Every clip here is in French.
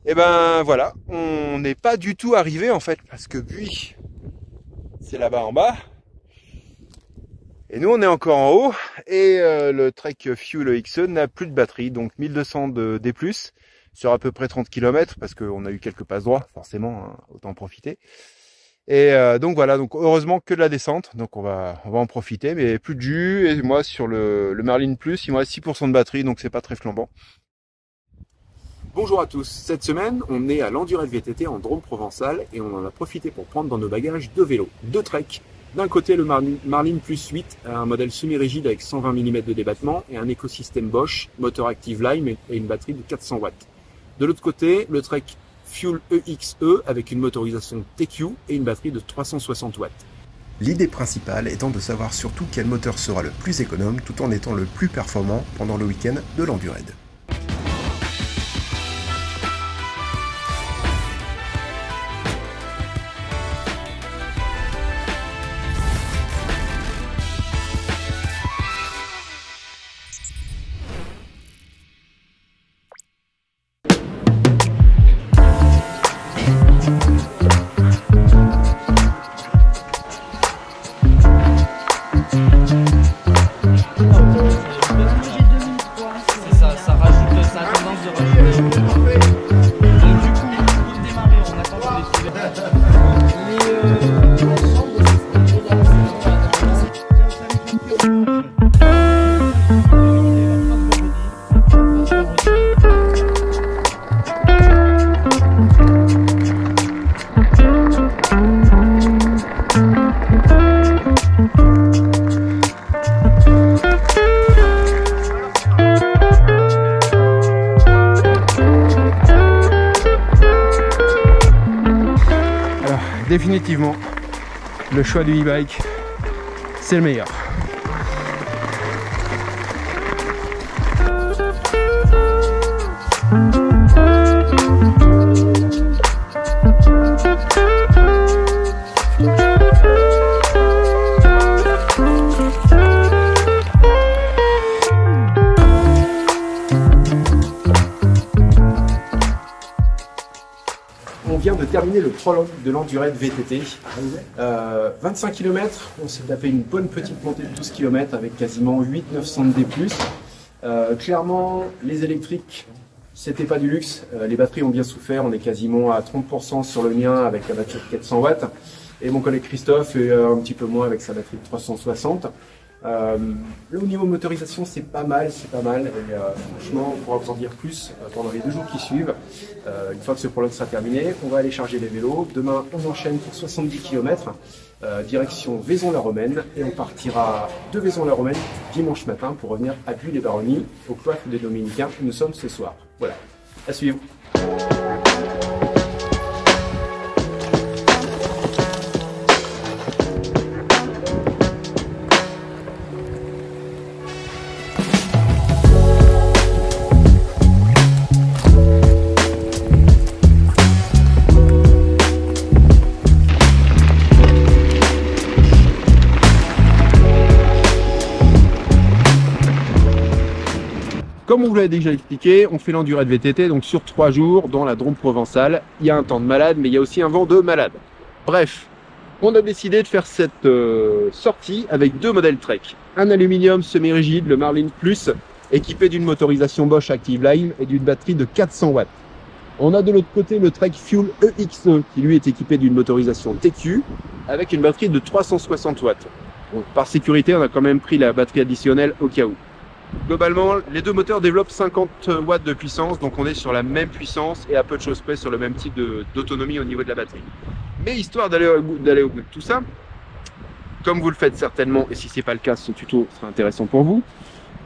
Et ben voilà, on n'est pas du tout arrivé en fait, parce que Buis, c'est là-bas en bas. Et nous on est encore en haut, et le Trek Fuel XE n'a plus de batterie, donc 1200 de D+, sur à peu près 30 km, parce qu'on a eu quelques passes droits, forcément, hein, autant en profiter. Et donc voilà, donc heureusement que de la descente, donc on va en profiter, mais plus de jus, et moi sur le Marlin Plus, il me reste 6% de batterie, donc c'est pas très flambant. Bonjour à tous, cette semaine on est à l'Endurette VTT en Drôme provençal et on en a profité pour prendre dans nos bagages deux vélos, deux treks. D'un côté le Marlin Plus 8, un modèle semi-rigide avec 120 mm de débattement et un écosystème Bosch, moteur Active Lime et une batterie de 400 watts. De l'autre côté le Trek Fuel EXE avec une motorisation TQ et une batterie de 360 watts. L'idée principale étant de savoir surtout quel moteur sera le plus économe tout en étant le plus performant pendant le week-end de l'Endurette. Définitivement, le choix du e-bike, c'est le meilleur. On vient de terminer le prologue de l'Endurette VTT. 25 km, on s'est tapé une bonne petite montée de 12 km avec quasiment 800-900 de D+. Clairement, les électriques, c'était pas du luxe. Les batteries ont bien souffert, on est quasiment à 30% sur le mien avec la batterie de 400 watts. Et mon collègue Christophe est un petit peu moins avec sa batterie de 360. Au niveau motorisation, c'est pas mal, et franchement, on pourra vous en dire plus pendant les 2 jours qui suivent. Une fois que ce prologue sera terminé, on va aller charger les vélos. Demain, on enchaîne pour 70 km, direction Vaison-la-Romaine, et on partira de Vaison-la-Romaine dimanche matin pour revenir à Buis-les-Baronnies, au cloître des Dominicains où nous sommes ce soir. Voilà, à suivre. Comme on vous l'avait déjà expliqué, on fait l'Endurette VTT donc sur 3 jours dans la Drôme provençale. Il y a un temps de malade, mais il y a aussi un vent de malade. Bref, on a décidé de faire cette sortie avec 2 modèles Trek. Un aluminium semi-rigide, le Marlin Plus, équipé d'une motorisation Bosch Active Lime et d'une batterie de 400 watts. On a de l'autre côté le Trek Fuel EXE, qui lui est équipé d'une motorisation TQ avec une batterie de 360 watts. Bon, par sécurité, on a quand même pris la batterie additionnelle au cas où. Globalement, les 2 moteurs développent 50 watts de puissance, donc on est sur la même puissance et à peu de choses près sur le même type d'autonomie au niveau de la batterie. Mais histoire d'aller au bout de tout ça, comme vous le faites certainement, et si ce n'est pas le cas, ce tuto sera intéressant pour vous,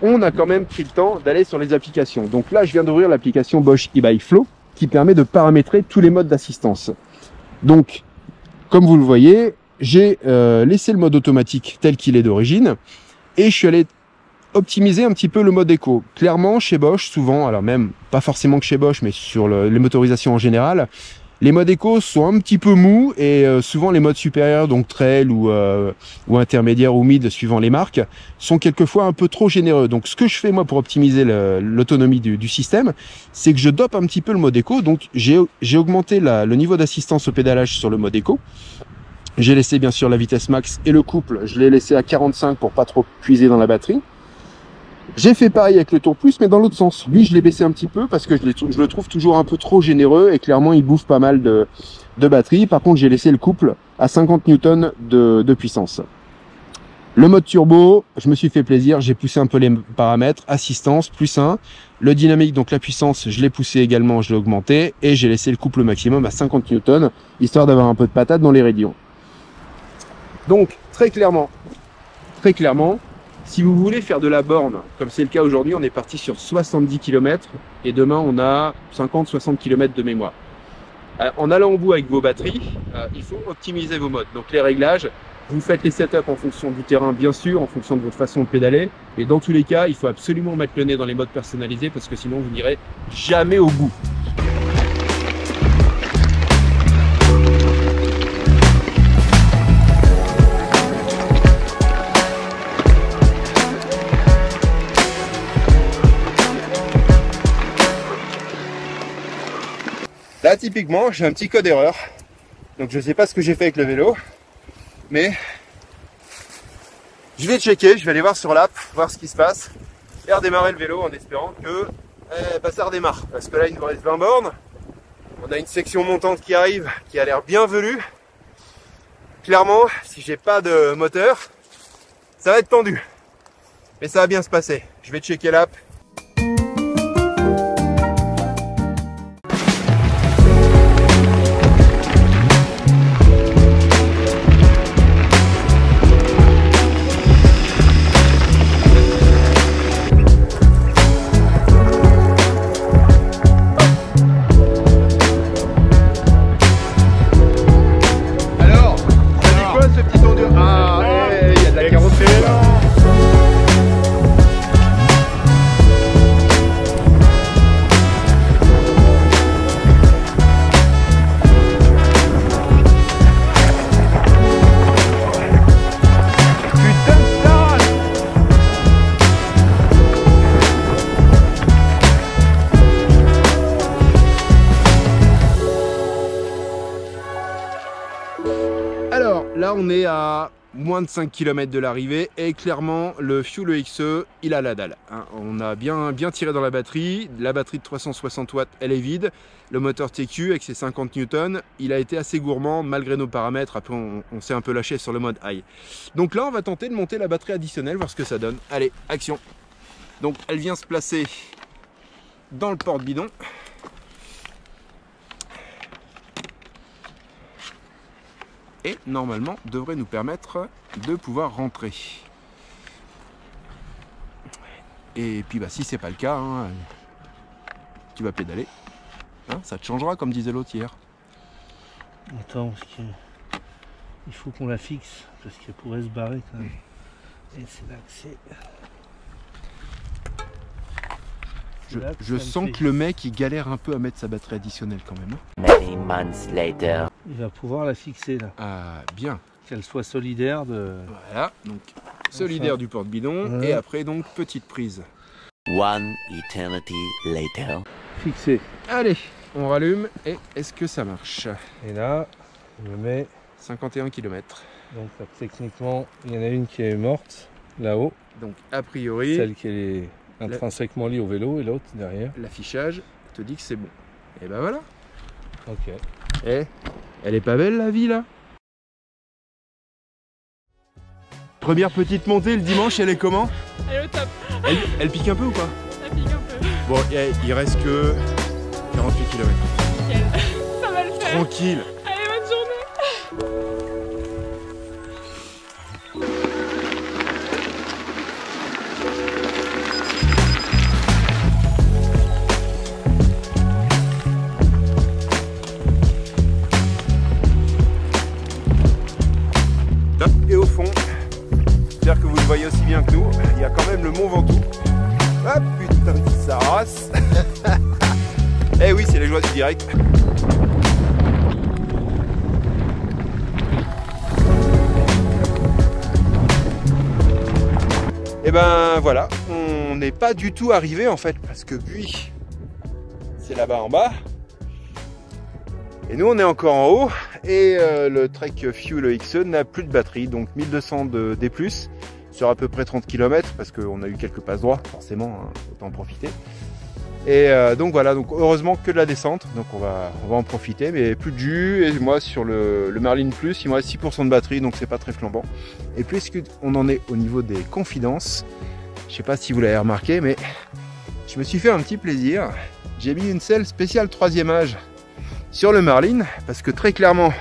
on a quand même pris le temps d'aller sur les applications. Donc là, je viens d'ouvrir l'application Bosch e-bike Flow, qui permet de paramétrer tous les modes d'assistance. Donc, comme vous le voyez, j'ai laissé le mode automatique tel qu'il est d'origine, et je suis allé optimiser un petit peu le mode éco. Clairement, chez Bosch, souvent, alors même pas forcément que chez Bosch, mais sur les motorisations en général, Les modes éco sont un petit peu mous et souvent les modes supérieurs, donc trail ou intermédiaire ou mid suivant les marques, sont quelquefois un peu trop généreux. Donc ce que je fais moi pour optimiser l'autonomie du système, c'est que je dope un petit peu le mode éco. Donc j'ai augmenté le niveau d'assistance au pédalage sur le mode éco. J'ai laissé bien sûr la vitesse max et le couple, je l'ai laissé à 45 pour pas trop puiser dans la batterie. J'ai fait pareil avec le Tour Plus, mais dans l'autre sens. Lui, je l'ai baissé un petit peu parce que je le trouve toujours un peu trop généreux et clairement, il bouffe pas mal de batterie. Par contre, j'ai laissé le couple à 50 Newton de puissance. Le mode turbo, je me suis fait plaisir, j'ai poussé un peu les paramètres, assistance, plus 1. Le dynamique, donc la puissance, je l'ai poussé également, je l'ai augmenté. Et j'ai laissé le couple maximum à 50 Newton, histoire d'avoir un peu de patate dans les radios. Donc, très clairement, si vous voulez faire de la borne, comme c'est le cas aujourd'hui, on est parti sur 70 km et demain on a 50-60 km de mémoire. En allant au bout avec vos batteries, il faut optimiser vos modes. Donc les réglages, vous faites les setups en fonction du terrain, bien sûr, en fonction de votre façon de pédaler. Et dans tous les cas, il faut absolument mettre le nez dans les modes personnalisés parce que sinon vous n'irez jamais au bout. Là, typiquement, j'ai un petit code erreur. Donc, je ne sais pas ce que j'ai fait avec le vélo. Mais je vais checker, je vais aller voir sur l'app, voir ce qui se passe. Et redémarrer le vélo en espérant que ça redémarre. Parce que là, il nous reste 20 bornes. On a une section montante qui arrive, qui a l'air bien velue. Clairement, si j'ai pas de moteur, ça va être tendu. Mais ça va bien se passer. Je vais checker l'app. Alors là on est à moins de 5 km de l'arrivée et clairement le Fuel EXE il a la dalle, hein. On a bien tiré dans la batterie de 360 watts elle est vide. Le moteur TQ avec ses 50 Newton il a été assez gourmand malgré nos paramètres. Après on s'est un peu lâché sur le mode high. Donc là on va tenter de monter la batterie additionnelle, voir ce que ça donne. Allez, action. Donc elle vient se placer dans le porte-bidon. Et normalement devrait nous permettre de pouvoir rentrer. Et puis bah si c'est pas le cas, hein, tu vas pédaler, hein, ça te changera comme disait l'autre hier. Attends, parce que il faut qu'on la fixe parce qu'elle pourrait se barrer quand même. Et c'est là que c'est. Je sens que le mec il galère un peu à mettre sa batterie additionnelle quand même. Many months later. Il va pouvoir la fixer là. Ah bien. Qu'elle soit solidaire de. Voilà, donc solidaire du porte-bidon et après donc petite prise. One eternity later. Fixé. Allez, on rallume et est-ce que ça marche? Et là, je mets 51 km. Donc là, techniquement, il y en a une qui est morte là-haut. Donc a priori, celle qui est intrinsèquement liée au vélo et l'autre derrière. L'affichage te dit que c'est bon. Et ben voilà. Ok. Eh, elle est pas belle la vie là? Première petite montée le dimanche, elle est comment? Elle est au top. Elle pique un peu ou pas? Elle pique un peu. Bon, il reste que 48 km. Nickel. Ça va le faire. Tranquille. Allez, bonne journée. Et au fond, j'espère que vous le voyez aussi bien que nous, il y a quand même le Mont Ventoux. Ah putain de sa race. Eh oui, c'est les joies du direct. ben voilà, on n'est pas du tout arrivé en fait, parce que lui, c'est là-bas en bas. Et nous on est encore en haut, et le Trek Fuel XE n'a plus de batterie, donc 1200 de D+, sur à peu près 30 km, parce qu'on a eu quelques passes droits, forcément, hein, autant en profiter. Et donc voilà, donc heureusement que de la descente, donc on va en profiter, mais plus de jus. Et moi sur le Marlin Plus, il me reste 6% de batterie, donc c'est pas très flambant. Et puisqu'on en est au niveau des confidences, je sais pas si vous l'avez remarqué, mais je me suis fait un petit plaisir. J'ai mis une selle spéciale 3e âge sur le Marlin, parce que très clairement,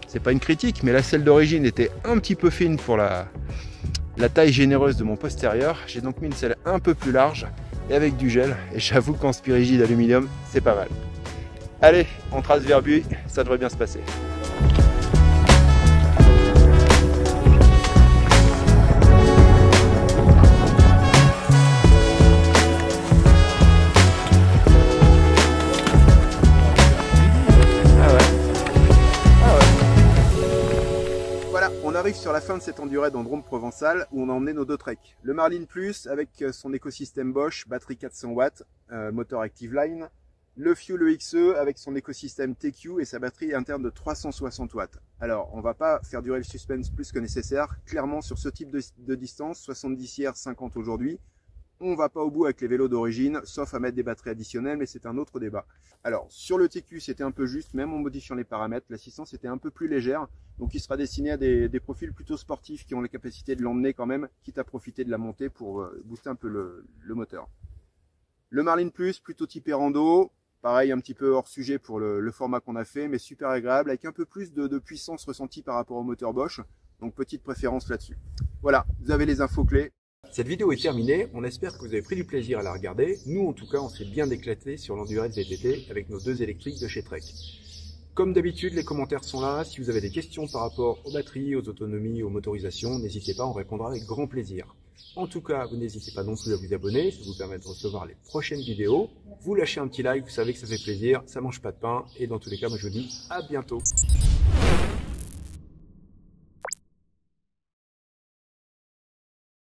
c'est pas une critique, mais la selle d'origine était un petit peu fine pour la taille généreuse de mon postérieur. J'ai donc mis une selle un peu plus large et avec du gel, et j'avoue qu'en spirigide aluminium, c'est pas mal. Allez, on trace vers Buis, ça devrait bien se passer. On arrive sur la fin de cette endurée dans Drôme Provençal où on a emmené nos deux treks. Le Marlin Plus avec son écosystème Bosch, batterie 400 watts, moteur Active Line. Le Fuel XE avec son écosystème TQ et sa batterie interne de 360 watts. Alors, on va pas faire durer le suspense plus que nécessaire. Clairement, sur ce type de distance, 70 hier, 50 aujourd'hui, on va pas au bout avec les vélos d'origine, sauf à mettre des batteries additionnelles, mais c'est un autre débat. Alors, sur le TQ, c'était un peu juste, même en modifiant les paramètres, l'assistance était un peu plus légère, donc il sera destiné à des profils plutôt sportifs qui ont la capacité de l'emmener quand même, quitte à profiter de la montée pour booster un peu le moteur. Le Marlin Plus, plutôt typé rando, pareil un petit peu hors sujet pour le format qu'on a fait, mais super agréable, avec un peu plus de puissance ressentie par rapport au moteur Bosch, donc petite préférence là-dessus. Voilà, vous avez les infos clés. Cette vidéo est terminée, on espère que vous avez pris du plaisir à la regarder. Nous en tout cas on s'est bien éclaté sur l'Endurette VTT avec nos deux électriques de chez Trek. Comme d'habitude les commentaires sont là, si vous avez des questions par rapport aux batteries, aux autonomies, aux motorisations, n'hésitez pas, on répondra avec grand plaisir. En tout cas, vous n'hésitez pas non plus à vous abonner, ça vous permet de recevoir les prochaines vidéos. Vous lâchez un petit like, vous savez que ça fait plaisir, ça mange pas de pain, et dans tous les cas, moi je vous dis à bientôt.